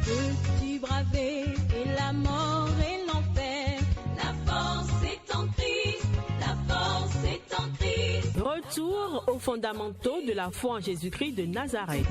Peux-tu braver et la mort et l'enfer? La force est en Christ, la force est en Christ. Retour aux fondamentaux de la foi en Jésus-Christ de Nazareth.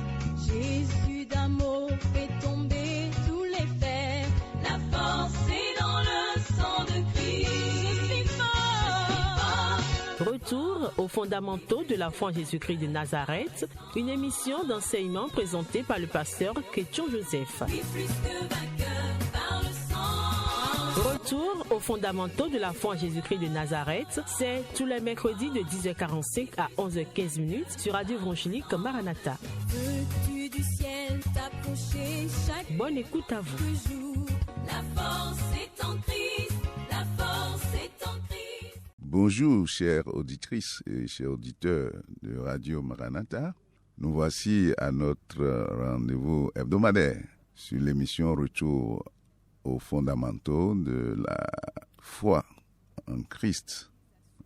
Jésus d'amour fait tomber tous les fers. La force est dans le sang de Christ. Je suis fort. Retour aux fondamentaux de la foi en Jésus-Christ de Nazareth, une émission d'enseignement présentée par le pasteur Ketchon Joseph. Plus que vainqueur par le sang. Retour aux fondamentaux de la foi en Jésus-Christ de Nazareth, c'est tous les mercredis de 10h45 à 11h15 sur Radio Évangélique Maranatha. Veux-tu du ciel t'approcher chaque Bonne écoute à vous. jour? La force est en Christ, la force est en Christ. Bonjour, chères auditrices et chers auditeurs de Radio Maranatha. Nous voici à notre rendez-vous hebdomadaire sur l'émission Retour aux fondamentaux de la foi en Christ,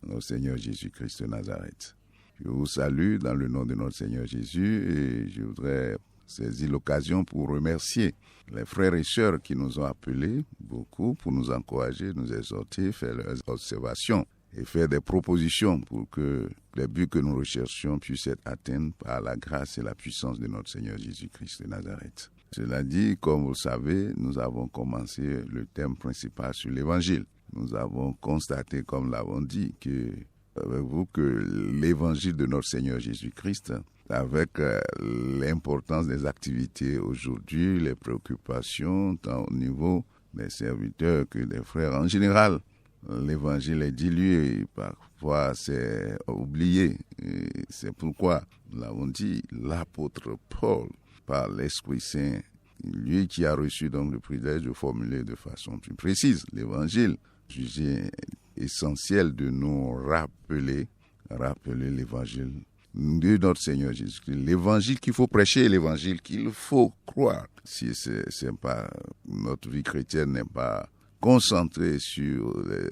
notre Seigneur Jésus-Christ de Nazareth. Je vous salue dans le nom de notre Seigneur Jésus et je voudrais saisir l'occasion pour remercier les frères et sœurs qui nous ont appelés beaucoup pour nous encourager, nous exhorter, faire leurs observations et faire des propositions pour que les buts que nous recherchions puissent être atteints par la grâce et la puissance de notre Seigneur Jésus-Christ de Nazareth. Cela dit, comme vous le savez, nous avons commencé le thème principal sur l'Évangile. Nous avons constaté, comme l'avons dit, avec vous, que l'Évangile de notre Seigneur Jésus-Christ, avec l'importance des activités aujourd'hui, les préoccupations, tant au niveau des serviteurs que des frères en général, l'Évangile est dilué, parfois c'est oublié. Et c'est pourquoi, nous l'avons dit, l'apôtre Paul, par l'Esprit Saint, lui qui a reçu donc le privilège de formuler de façon plus précise l'Évangile, jugé essentiel de nous rappeler l'Évangile de notre Seigneur Jésus-Christ, l'Évangile qu'il faut prêcher, l'Évangile qu'il faut croire. Si c'est pas, notre vie chrétienne n'est pas concentrée sur le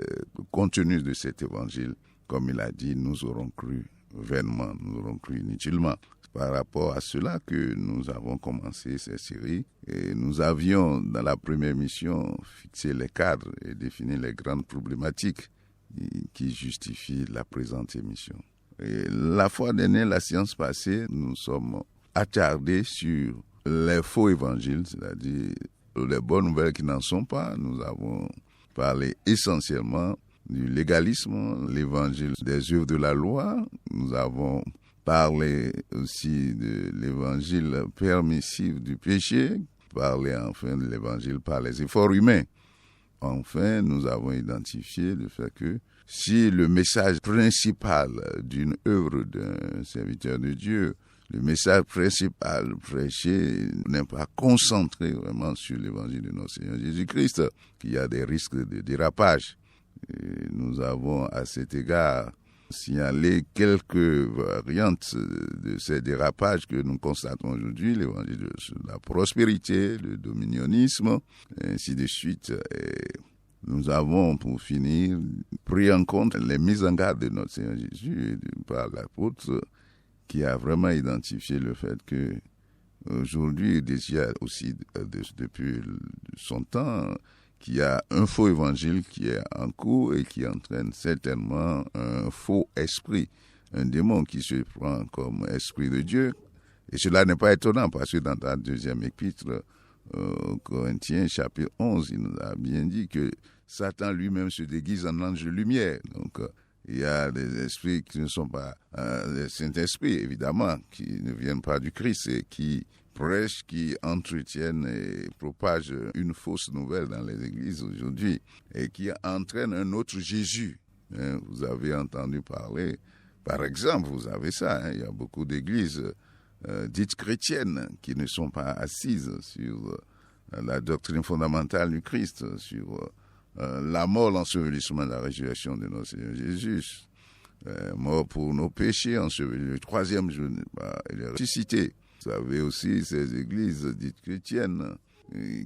contenu de cet Évangile, comme il a dit, nous aurons cru vainement, nous aurons cru inutilement. Par rapport à cela que nous avons commencé cette série et nous avions dans la première mission fixé les cadres et défini les grandes problématiques qui justifient la présente émission. Et la fois dernière, la séance passée, nous sommes attardés sur les faux évangiles, c'est-à-dire les bonnes nouvelles qui n'en sont pas. Nous avons parlé essentiellement du légalisme, l'évangile des œuvres de la loi. Nous avons parlé aussi de l'évangile permissif du péché, parler enfin de l'évangile par les efforts humains. Enfin, nous avons identifié le fait que si le message principal d'une œuvre d'un serviteur de Dieu, le message principal prêché n'est pas concentré vraiment sur l'évangile de notre Seigneur Jésus-Christ, qu'il y a des risques de dérapage. Et nous avons à cet égard signalé quelques variantes de ces dérapages que nous constatons aujourd'hui, l'évangile de la prospérité, le dominionnisme, et ainsi de suite. Et nous avons, pour finir, pris en compte les mises en garde de notre Seigneur Jésus par l'apôtre qui a vraiment identifié le fait que aujourd'hui, déjà aussi depuis son temps, qu'il y a un faux évangile qui est en cours et qui entraîne certainement un faux esprit, un démon qui se prend comme esprit de Dieu. Et cela n'est pas étonnant parce que dans la deuxième épître, Corinthiens chapitre 11, il nous a bien dit que Satan lui-même se déguise en ange de lumière. Donc, il y a des esprits qui ne sont pas des Saint-Esprits, évidemment, qui ne viennent pas du Christ et qui prêchent, qui entretiennent et propagent une fausse nouvelle dans les églises aujourd'hui et qui entraînent un autre Jésus. Vous avez entendu parler, par exemple, vous avez ça, il y a beaucoup d'églises dites chrétiennes qui ne sont pas assises sur la doctrine fondamentale du Christ, sur la mort, l'ensevelissement, la résurrection de notre Seigneur Jésus, mort pour nos péchés, enseveli le troisième jour, il est ressuscité. Vous avez aussi ces églises dites chrétiennes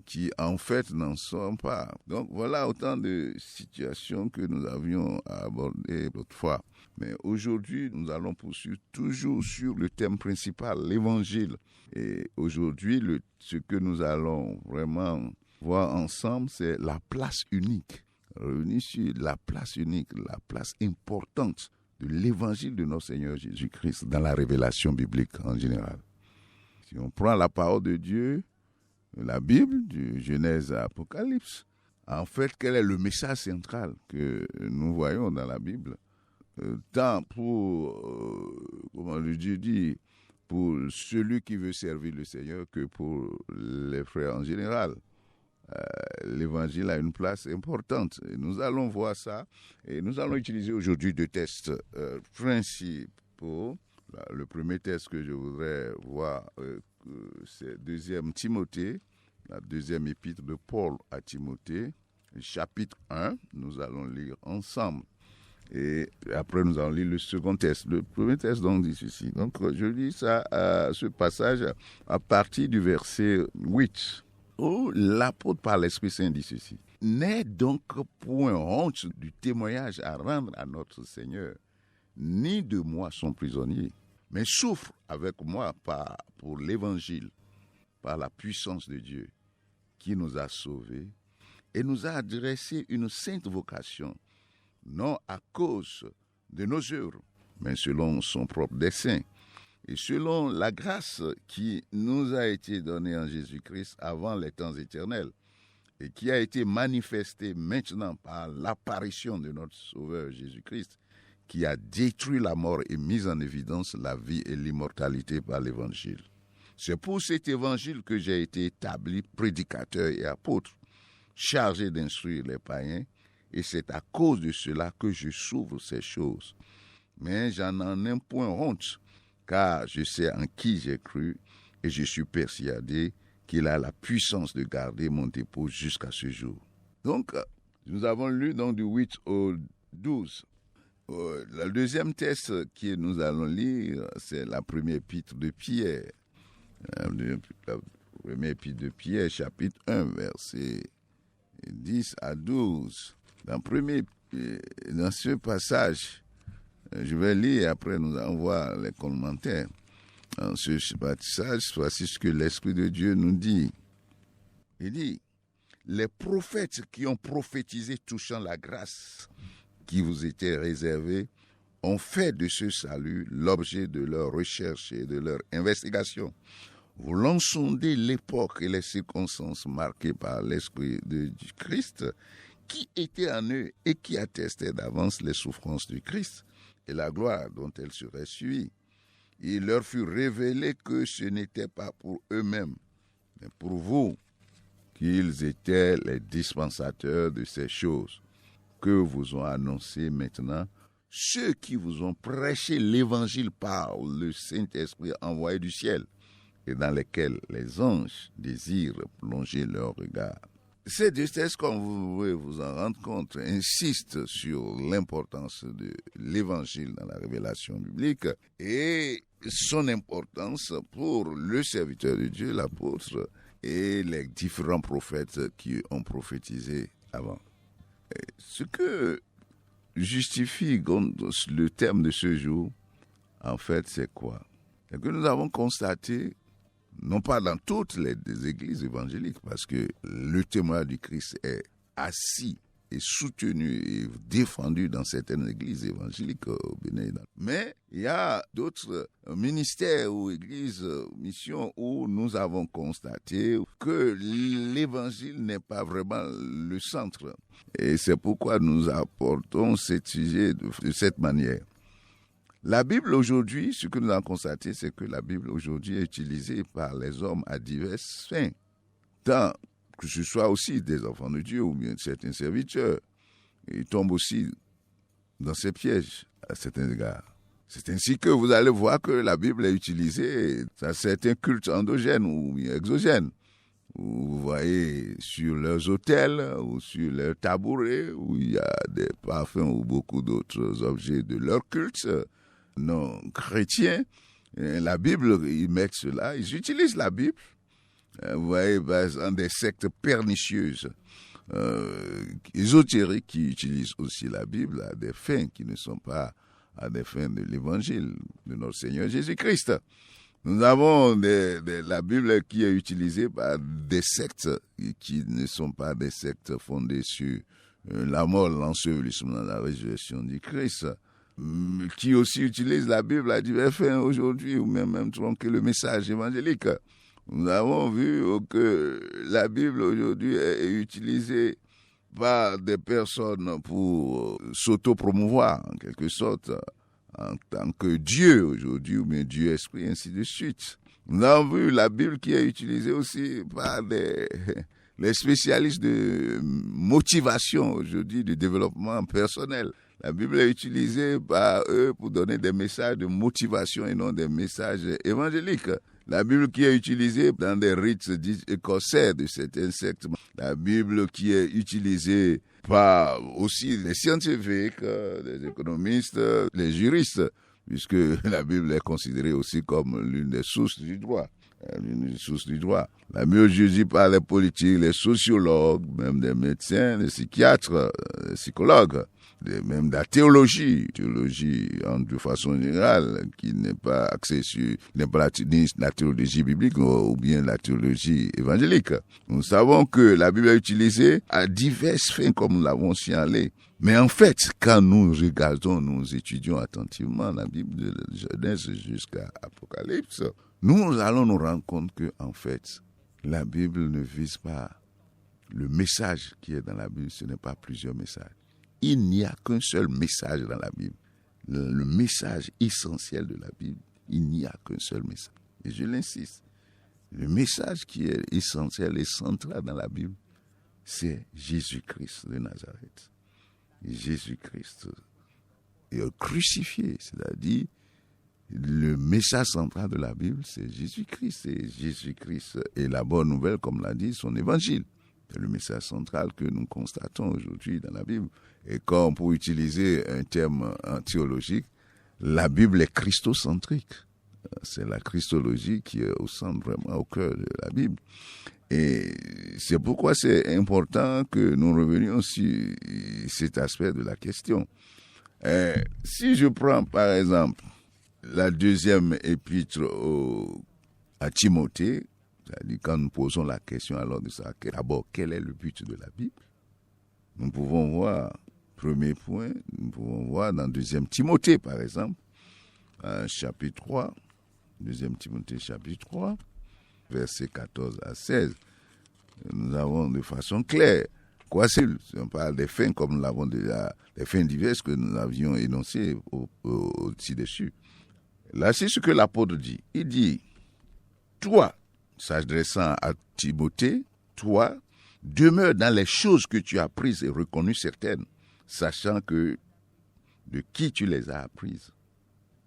qui en fait n'en sont pas. Donc voilà autant de situations que nous avions à aborder l'autre fois. Mais aujourd'hui, nous allons poursuivre toujours sur le thème principal, l'évangile. Et aujourd'hui, ce que nous allons vraiment voir ensemble, c'est la place unique. Revenir sur la place unique, la place importante de l'évangile de notre Seigneur Jésus-Christ dans la révélation biblique en général. Si on prend la parole de Dieu, la Bible, du Genèse à Apocalypse, en fait, quel est le message central que nous voyons dans la Bible, tant pour, comment Dieu dit, pour celui qui veut servir le Seigneur que pour les frères en général. L'évangile a une place importante. Et nous allons voir ça et nous allons utiliser aujourd'hui deux textes principaux. Le premier texte que je voudrais voir, c'est 2 Timothée, la 2e épître de Paul à Timothée, chapitre 1. Nous allons lire ensemble. Et après, nous allons lire le second texte. Le premier texte donc dit ceci. Donc, je lis ça, ce passage à partir du verset 8. Où l'apôtre par l'Esprit Saint dit ceci. N'aie donc point honte du témoignage à rendre à notre Seigneur, ni de moi son prisonnier, mais souffre avec moi pour l'évangile, par la puissance de Dieu, qui nous a sauvés et nous a adressé une sainte vocation, non à cause de nos œuvres, mais selon son propre dessein, et selon la grâce qui nous a été donnée en Jésus-Christ avant les temps éternels, et qui a été manifestée maintenant par l'apparition de notre Sauveur Jésus-Christ, qui a détruit la mort et mis en évidence la vie et l'immortalité par l'Évangile. C'est pour cet Évangile que j'ai été établi prédicateur et apôtre, chargé d'instruire les païens, et c'est à cause de cela que je souffre ces choses. Mais j'en ai point honte, car je sais en qui j'ai cru, et je suis persuadé qu'il a la puissance de garder mon dépôt jusqu'à ce jour. Donc, nous avons lu donc du 8 au 12. Le deuxième texte que nous allons lire, c'est la première épître de Pierre. La première épître de Pierre, chapitre 1, versets 10 à 12. Dans ce passage, je vais lire et après nous allons voir les commentaires. Dans ce passage, voici ce que l'Esprit de Dieu nous dit. Il dit, les prophètes qui ont prophétisé touchant la grâce qui vous était réservée ont fait de ce salut l'objet de leur recherche et de leur investigation, voulant sonder l'époque et les circonstances marquées par l'Esprit de Christ, qui était en eux et qui attestait d'avance les souffrances du Christ et la gloire dont elles seraient suivies. Il leur fut révélé que ce n'était pas pour eux-mêmes, mais pour vous, qu'ils étaient les dispensateurs de ces choses que vous ont annoncé maintenant ceux qui vous ont prêché l'évangile par le Saint-Esprit envoyé du ciel et dans lesquels les anges désirent plonger leur regard. Ces deux textes, comme vous pouvez vous en rendre compte, insistent sur l'importance de l'évangile dans la révélation biblique et son importance pour le serviteur de Dieu, l'apôtre, et les différents prophètes qui ont prophétisé avant. Et ce que justifie le terme de ce jour, en fait, c'est quoi? C'est que nous avons constaté, non pas dans toutes les églises évangéliques, parce que le témoignage du Christ est assis et soutenu et défendu dans certaines églises évangéliques au Bénin. Mais il y a d'autres ministères ou églises, missions où nous avons constaté que l'évangile n'est pas vraiment le centre. Et c'est pourquoi nous apportons ce sujet de cette manière. La Bible aujourd'hui, ce que nous avons constaté, c'est que la Bible aujourd'hui est utilisée par les hommes à diverses fins. Tant que ce soit aussi des enfants de Dieu ou bien certains serviteurs, ils tombent aussi dans ces pièges à certains égards. C'est ainsi que vous allez voir que la Bible est utilisée dans certains cultes endogènes ou exogènes. Vous voyez sur leurs autels ou sur leurs tabourets où il y a des parfums ou beaucoup d'autres objets de leur culte non chrétien. La Bible, ils mettent cela, ils utilisent la Bible Vous voyez, par exemple, des sectes pernicieuses, ésotériques qui utilisent aussi la Bible à des fins qui ne sont pas à des fins de l'évangile de notre Seigneur Jésus-Christ. Nous avons la Bible qui est utilisée par des sectes qui ne sont pas des sectes fondées sur la mort, l'ensevelissement, la résurrection du Christ, qui aussi utilisent la Bible à divers fins aujourd'hui, ou même tronquer le message évangélique. Nous avons vu que la Bible aujourd'hui est utilisée par des personnes pour s'auto-promouvoir, en quelque sorte, en tant que Dieu aujourd'hui, ou bien Dieu Esprit, ainsi de suite. Nous avons vu la Bible qui est utilisée aussi par les spécialistes de motivation aujourd'hui, de développement personnel. La Bible est utilisée par eux pour donner des messages de motivation et non des messages évangéliques. La Bible qui est utilisée dans des rites dits écossais de certains sectes. La Bible qui est utilisée par aussi les scientifiques, les économistes, les juristes, puisque la Bible est considérée aussi comme l'une des sources du droit. La Bible est utilisée par les politiques, les sociologues, même des médecins, des psychiatres, des psychologues. Même de la théologie de façon générale, qui n'est pas axée sur la théologie biblique ou bien la théologie évangélique. Nous savons que la Bible est utilisée à diverses fins comme nous l'avons signalé. Mais en fait, quand nous regardons, nous étudions attentivement la Bible de Genèse jusqu'à Apocalypse, nous allons nous rendre compte que, en fait, la Bible ne vise pas le message qui est dans la Bible, ce n'est pas plusieurs messages. Il n'y a qu'un seul message dans la Bible. Le message essentiel de la Bible, il n'y a qu'un seul message. Et je l'insiste, le message qui est essentiel et central dans la Bible, c'est Jésus-Christ de Nazareth. Jésus-Christ est crucifié, c'est-à-dire le message central de la Bible, c'est Jésus-Christ. Et Jésus-Christ est la bonne nouvelle, comme l'a dit son évangile. C'est le message central que nous constatons aujourd'hui dans la Bible. Et comme pour utiliser un terme théologique, la Bible est christocentrique. C'est la christologie qui est au centre, vraiment au cœur de la Bible. Et c'est pourquoi c'est important que nous revenions sur cet aspect de la question. Si je prends par exemple la deuxième épître à Timothée, c'est-à-dire quand nous posons la question alors de ça, d'abord, quel est le but de la Bible? Nous pouvons voir, premier point, nous pouvons voir dans 2 Timothée par exemple, chapitre 3, 2 Timothée chapitre 3, versets 14 à 16, nous avons de façon claire, quoi c'est, on parle des fins comme nous l'avons déjà, des fins diverses que nous avions énoncées au-dessus. Là, c'est ce que l'apôtre dit. Il dit, toi, s'adressant à Timothée, toi, demeure dans les choses que tu as apprises et reconnues certaines, sachant que de qui tu les as apprises.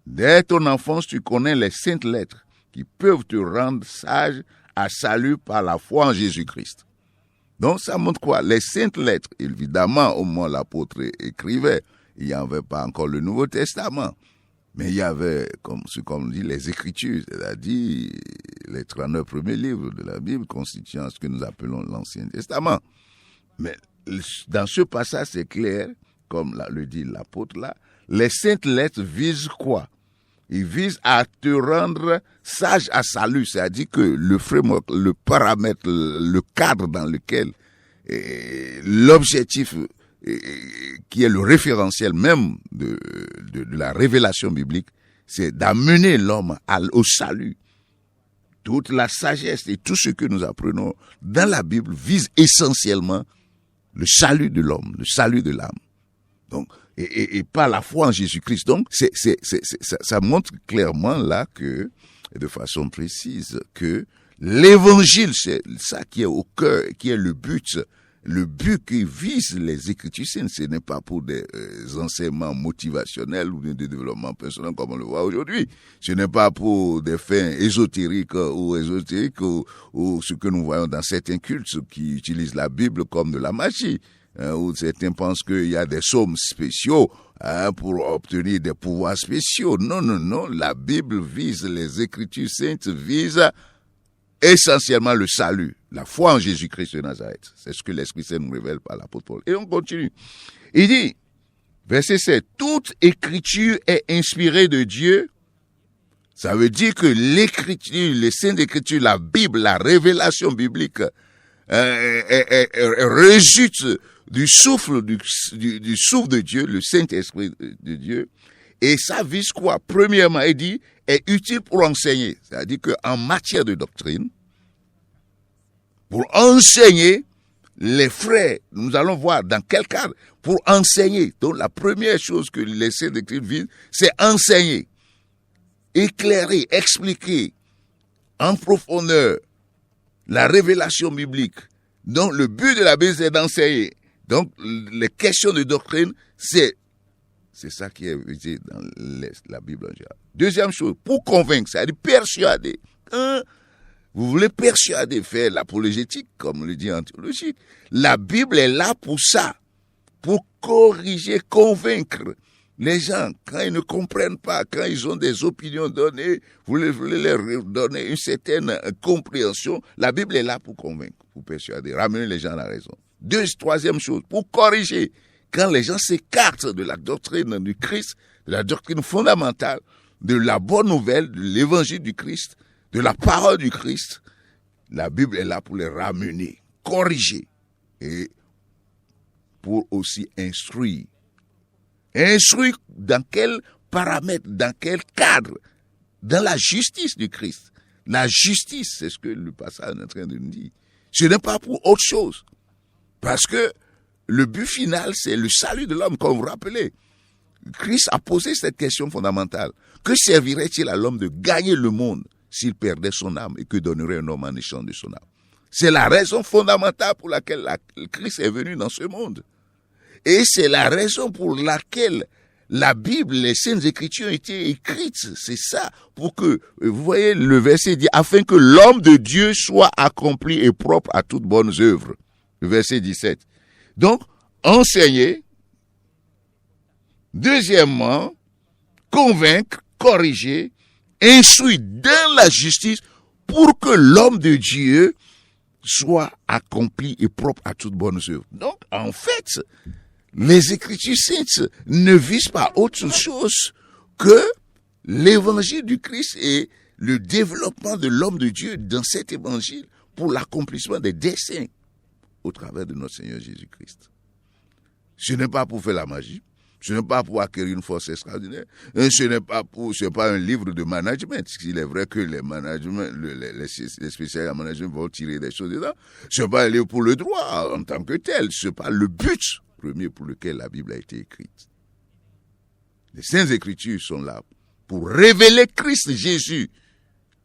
Dès ton enfance, tu connais les saintes lettres qui peuvent te rendre sage à salut par la foi en Jésus-Christ. Donc, ça montre quoi? Les saintes lettres, évidemment, au moment où l'apôtre écrivait, il n'y avait pas encore le Nouveau Testament. Mais il y avait, comme on dit, les Écritures, c'est-à-dire les 39 premiers livres de la Bible constituant ce que nous appelons l'Ancien Testament. Mais dans ce passage, c'est clair, comme le dit l'apôtre là, les saintes lettres visent quoi? Ils visent à te rendre sage à salut, c'est-à-dire que le framework, le paramètre, le cadre dans lequel l'objectif qui est le référentiel même de la révélation biblique, c'est d'amener l'homme au salut. Toute la sagesse et tout ce que nous apprenons dans la Bible vise essentiellement le salut de l'homme, le salut de l'âme. Donc, et par la foi en Jésus-Christ. Donc, ça montre clairement là que, de façon précise, que l'évangile, c'est ça qui est au cœur, qui est le but qui vise les Écritures saintes. Ce n'est pas pour des enseignements motivationnels ou de développement personnel comme on le voit aujourd'hui. Ce n'est pas pour des fins ésotériques ou ce que nous voyons dans certains cultes qui utilisent la Bible comme de la magie. Où certains pensent qu'il y a des sommes spéciaux pour obtenir des pouvoirs spéciaux. Non. La Bible vise, les Écritures saintes visent essentiellement le salut, la foi en Jésus-Christ de Nazareth. C'est ce que l'Esprit Saint nous révèle par l'apôtre Paul. Et on continue. Il dit, verset 7, toute écriture est inspirée de Dieu. Ça veut dire que l'écriture, les saintes écritures, la Bible, la révélation biblique, résulte du souffle de Dieu, le Saint-Esprit de Dieu. Et ça vise quoi? Premièrement, il dit, est utile pour enseigner. C'est-à-dire qu'en matière de doctrine, pour enseigner les frères, nous allons voir dans quel cadre, pour enseigner. Donc la première chose que les saintes écritures visent, c'est enseigner, éclairer, expliquer en profondeur la révélation biblique. Donc le but de la Bible, c'est d'enseigner. Donc les questions de doctrine, c'est ça qui est visé dans la Bible en général. Deuxième chose, pour convaincre, c'est-à-dire persuader. Vous voulez persuader, faire l'apologétique, comme on le dit en théologie. La Bible est là pour ça, pour corriger, convaincre les gens. Quand ils ne comprennent pas, quand ils ont des opinions données, vous voulez leur donner une certaine compréhension. La Bible est là pour convaincre, pour persuader, ramener les gens à la raison. Troisième chose, pour corriger. Quand les gens s'écartent de la doctrine du Christ, de la doctrine fondamentale, de la bonne nouvelle, de l'évangile du Christ, de la parole du Christ, la Bible est là pour les ramener, corriger et pour aussi instruire. Instruire dans quel paramètre, dans quel cadre? Dans la justice du Christ. La justice, c'est ce que le passage est en train de nous dire. Ce n'est pas pour autre chose. Parce que le but final, c'est le salut de l'homme, comme vous vous rappelez. Christ a posé cette question fondamentale. Que servirait-il à l'homme de gagner le monde s'il perdait son âme, et que donnerait un homme en échange de son âme? C'est la raison fondamentale pour laquelle Christ est venu dans ce monde. Et c'est la raison pour laquelle la Bible, les Saintes Écritures ont été écrites. C'est ça, pour que, vous voyez, le verset dit, afin que l'homme de Dieu soit accompli et propre à toutes bonnes œuvres. Le verset 17. Donc, enseigner. Deuxièmement, convaincre, corriger, instruire dans la justice pour que l'homme de Dieu soit accompli et propre à toutes bonnes œuvres. Donc, en fait, les Écritures saintes ne visent pas autre chose que l'évangile du Christ et le développement de l'homme de Dieu dans cet évangile pour l'accomplissement des desseins au travers de notre Seigneur Jésus-Christ. Ce n'est pas pour faire la magie. Ce n'est pas pour acquérir une force extraordinaire. Ce n'est pas un livre de management. Il est vrai que les spécialistes en management vont tirer des choses dedans. Ce n'est pas un livre pour le droit en tant que tel. Ce n'est pas le but premier pour lequel la Bible a été écrite. Les Saintes Écritures sont là pour révéler Christ Jésus,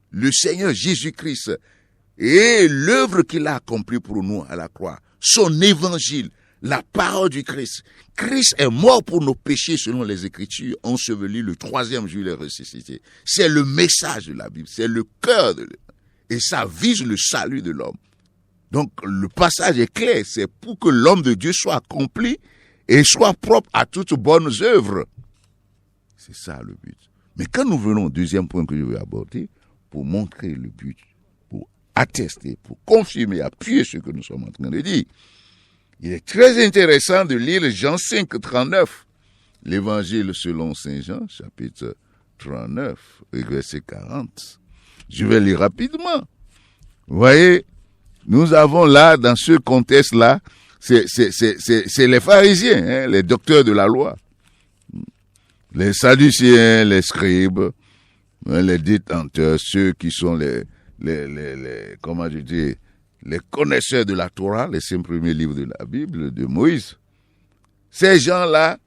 le Seigneur Jésus-Christ, et l'œuvre qu'il a accomplie pour nous à la croix, son évangile, la parole du Christ. Christ est mort pour nos péchés selon les Écritures, enseveli le 3e jour, il est ressuscité. C'est le message de la Bible, c'est le cœur et ça vise le salut de l'homme. Donc le passage est clair, c'est pour que l'homme de Dieu soit accompli et soit propre à toutes bonnes œuvres. C'est ça le but. Mais quand nous venons au deuxième point que je vais aborder, pour montrer le but, pour attester, pour confirmer, appuyer ce que nous sommes en train de dire, il est très intéressant de lire Jean 5, 39, l'évangile selon Saint Jean, chapitre 39, verset 40. Je vais lire rapidement. Vous voyez, nous avons là, dans ce contexte-là, c'est les pharisiens, hein, les docteurs de la loi, les sadducéens, les scribes, les détenteurs, ceux qui sont les comment je dis, les connaisseurs de la Torah, les 5 premiers livres de la Bible, de Moïse. Ces gens-là,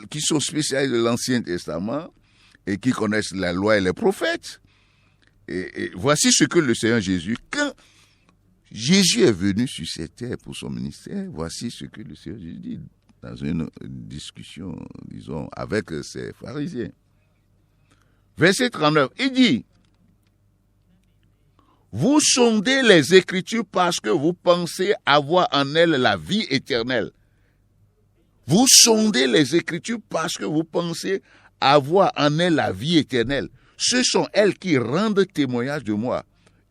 qui sont spécialistes de l'Ancien Testament et qui connaissent la loi et les prophètes. Et voici ce que le Seigneur Jésus, quand Jésus est venu sur cette terre pour son ministère, voici ce que le Seigneur Jésus dit dans une discussion, disons, avec ses pharisiens. Verset 39, il dit, vous sondez les Écritures parce que vous pensez avoir en elles la vie éternelle. Vous sondez les Écritures parce que vous pensez avoir en elles la vie éternelle. Ce sont elles qui rendent témoignage de moi.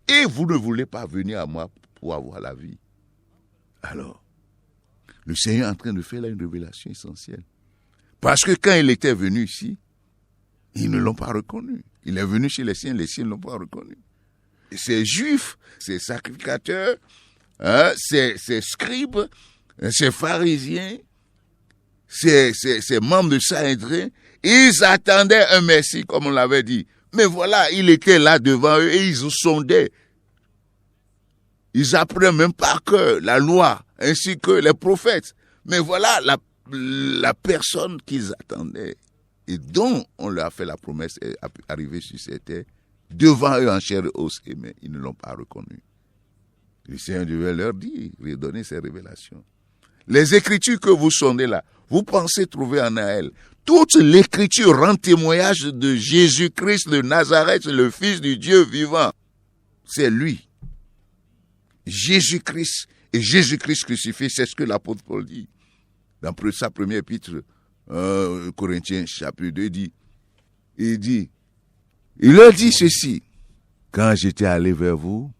Et vous ne voulez pas venir à moi pour avoir la vie. Alors, le Seigneur est en train de faire là une révélation essentielle. Parce que quand il était venu ici, ils ne l'ont pas reconnu. Il est venu chez les siens ne l'ont pas reconnu. Ces juifs, ces sacrificateurs, ces scribes, ces pharisiens, ces membres de Sanhédrin, ils attendaient un Messie, comme on l'avait dit. Mais voilà, il était là devant eux et ils sondaient. Ils apprenaient même par cœur la loi, ainsi que les prophètes. Mais voilà la personne qu'ils attendaient et dont on leur a fait la promesse est arrivée sur cette terre, devant eux en chair et os, mais ils ne l'ont pas reconnu. Le Seigneur devait leur dire, leur donner ces révélations. Les Écritures que vous sondez là, vous pensez trouver en elles. Toute l'Écriture rend témoignage de Jésus-Christ de Nazareth, le Fils du Dieu vivant. C'est lui. Jésus-Christ et Jésus-Christ crucifié, c'est ce que l'apôtre Paul dit. Dans sa première épître, Corinthiens chapitre 2, il leur dit ceci: quand j'étais allé vers vous,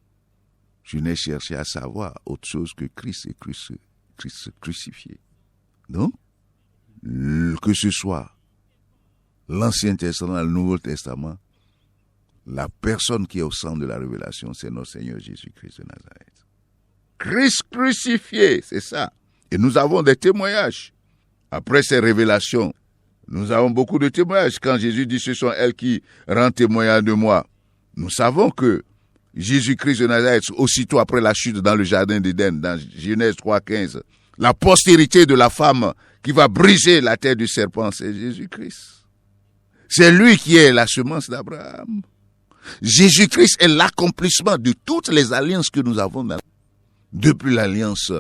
je n'ai cherché à savoir autre chose que Christ et Christ crucifié. Donc, que ce soit l'Ancien Testament, le Nouveau Testament, la personne qui est au centre de la révélation, c'est notre Seigneur Jésus-Christ de Nazareth. Christ crucifié, c'est ça. Et nous avons des témoignages. Après ces révélations, nous avons beaucoup de témoignages. Quand Jésus dit, ce sont elles qui rendent témoignage de moi. Nous savons que Jésus-Christ de Nazareth, aussitôt après la chute dans le jardin d'Éden, dans Genèse 3,15, la postérité de la femme qui va briser la tête du serpent, c'est Jésus-Christ. C'est lui qui est la semence d'Abraham. Jésus-Christ est l'accomplissement de toutes les alliances que nous avons depuis l'alliance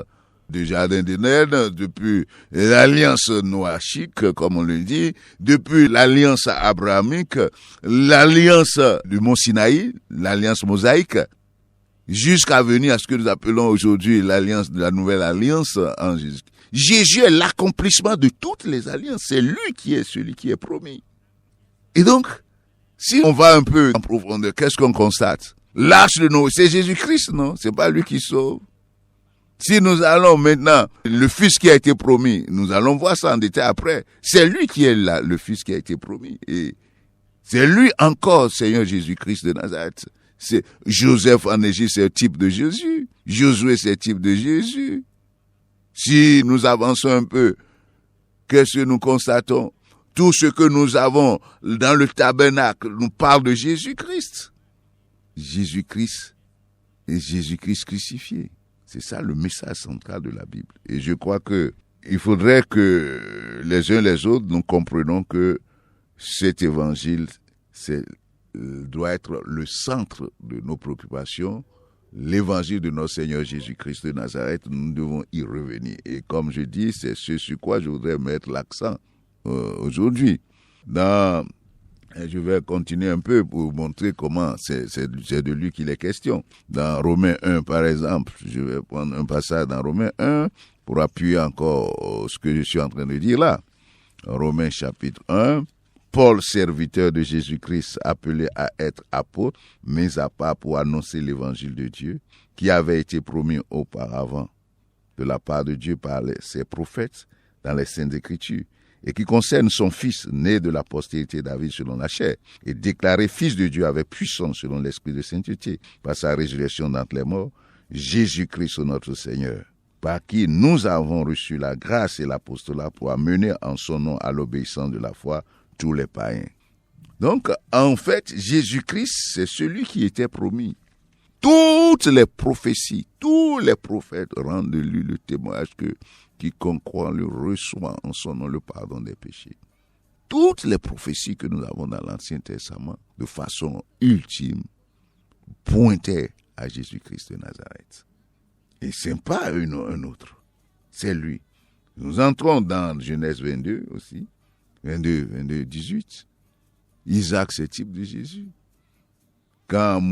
du jardin d'Éden, depuis l'alliance noachique, comme on le dit, depuis l'alliance abrahamique, l'alliance du mont Sinaï, l'alliance mosaïque, jusqu'à venir à ce que nous appelons aujourd'hui l'alliance de la nouvelle alliance en Jésus. Jésus est l'accomplissement de toutes les alliances. C'est lui qui est celui qui est promis. Et donc, si on va un peu en profondeur, qu'est-ce qu'on constate? L'arche de Noé, c'est Jésus-Christ, non? C'est pas lui qui sauve. Si nous allons maintenant, le Fils qui a été promis, nous allons voir ça en détail après. C'est lui qui est là, le Fils qui a été promis. Et c'est lui encore, Seigneur Jésus-Christ de Nazareth. C'est Joseph en Égypte, c'est le type de Jésus. Josué, c'est le type de Jésus. Si nous avançons un peu, qu'est-ce que nous constatons? Tout ce que nous avons dans le tabernacle nous parle de Jésus-Christ. Jésus-Christ et Jésus-Christ crucifié. C'est ça le message central de la Bible. Et je crois que il faudrait que les uns les autres nous comprenions que cet évangile doit être le centre de nos préoccupations. L'évangile de notre Seigneur Jésus-Christ de Nazareth, nous devons y revenir. Et comme je dis, c'est ce sur quoi je voudrais mettre l'accent aujourd'hui. Je vais continuer un peu pour montrer comment c'est de lui qu'il est question. Dans Romains 1, par exemple, je vais prendre un passage dans Romains 1 pour appuyer encore ce que je suis en train de dire là. Romains chapitre 1, Paul, serviteur de Jésus-Christ, appelé à être apôtre, mis à part pour annoncer l'évangile de Dieu, qui avait été promis auparavant de la part de Dieu par ses prophètes dans les Saintes Écritures, et qui concerne son fils, né de la postérité de David selon la chair, et déclaré fils de Dieu avec puissance selon l'esprit de sainteté, par sa résurrection d'entre les morts, Jésus-Christ notre Seigneur, par qui nous avons reçu la grâce et l'apostolat pour amener en son nom à l'obéissance de la foi tous les païens. Donc, en fait, Jésus-Christ, c'est celui qui était promis. Toutes les prophéties, tous les prophètes rendent de lui le témoignage que quiconque croit le reçoit en son nom le pardon des péchés. Toutes les prophéties que nous avons dans l'Ancien Testament, de façon ultime, pointaient à Jésus-Christ de Nazareth. Et ce n'est pas un autre, c'est lui. Nous entrons dans Genèse 22 aussi, 22, 18. Isaac, c'est le type de Jésus. Quand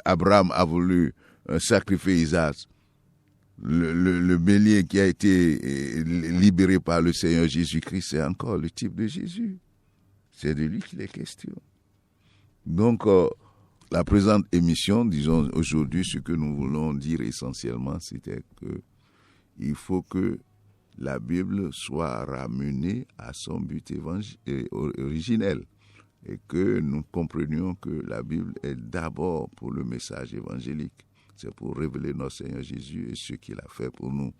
Abraham a voulu sacrifier Isaac, le bélier qui a été libéré par le Seigneur Jésus-Christ, c'est encore le type de Jésus. C'est de lui qu'il est question. Donc, la présente émission, disons aujourd'hui, ce que nous voulons dire essentiellement, c'était que il faut que la Bible soit ramenée à son but originel et que nous comprenions que la Bible est d'abord pour le message évangélique. C'est pour révéler notre Seigneur Jésus et ce qu'il a fait pour nous.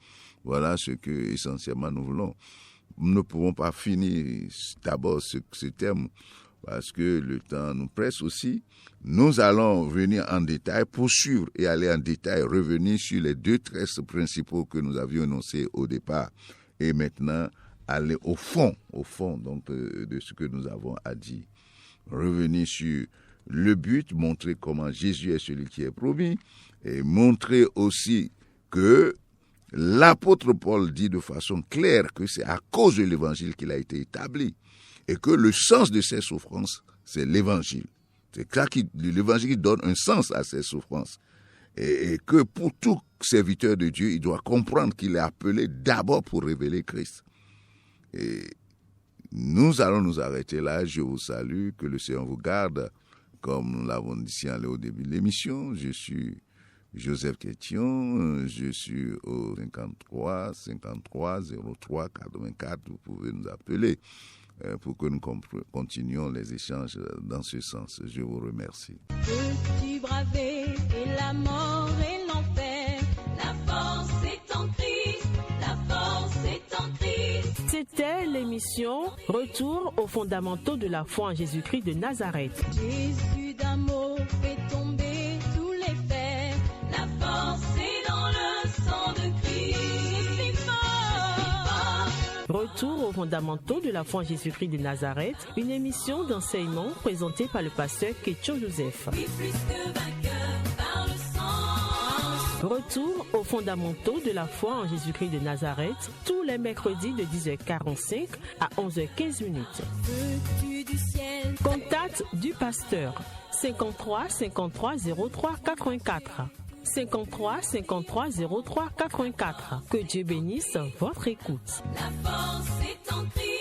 Voilà ce que essentiellement nous voulons. Nous ne pouvons pas finir d'abord ce thème parce que le temps nous presse aussi. Nous allons venir en détail, poursuivre et aller en détail, revenir sur les 2 traits principaux que nous avions énoncés au départ. Et maintenant, aller au fond donc, de ce que nous avons à dire. Revenir sur le but, montrer comment Jésus est celui qui est promis, et montrer aussi que l'apôtre Paul dit de façon claire que c'est à cause de l'évangile qu'il a été établi, et que le sens de ses souffrances, c'est l'évangile. C'est ça l'évangile qui donne un sens à ses souffrances. Et que pour tout serviteur de Dieu, il doit comprendre qu'il est appelé d'abord pour révéler Christ. Et nous allons nous arrêter là. Je vous salue, que le Seigneur vous garde. Comme nous l'avons dit au début de l'émission, je suis Joseph Question, je suis au 53 53 03 84. Vous pouvez nous appeler pour que nous continuions les échanges dans ce sens. Je vous remercie. Peux-tu braver et la mort et l'enfer? La force est en Christ, la force est en Christ. C'était l'émission Retour aux fondamentaux de la foi en Jésus-Christ de Nazareth. Jésus d'un mot fait tomber tous les fers. La force est dans le sang de Christ. Je suis fort. Retour aux fondamentaux de la foi en Jésus-Christ de Nazareth, une émission d'enseignement présentée par le pasteur Ketcho Joseph. Plus que vainqueur par le sang. Retour aux fondamentaux de la foi en Jésus-Christ de Nazareth, tous les mercredis de 10h45 à 11h15. Veux-tu du ciel? Contact du pasteur 53 53 03 84. 53 53 03 84. Que Dieu bénisse votre écoute. La force est en Christ.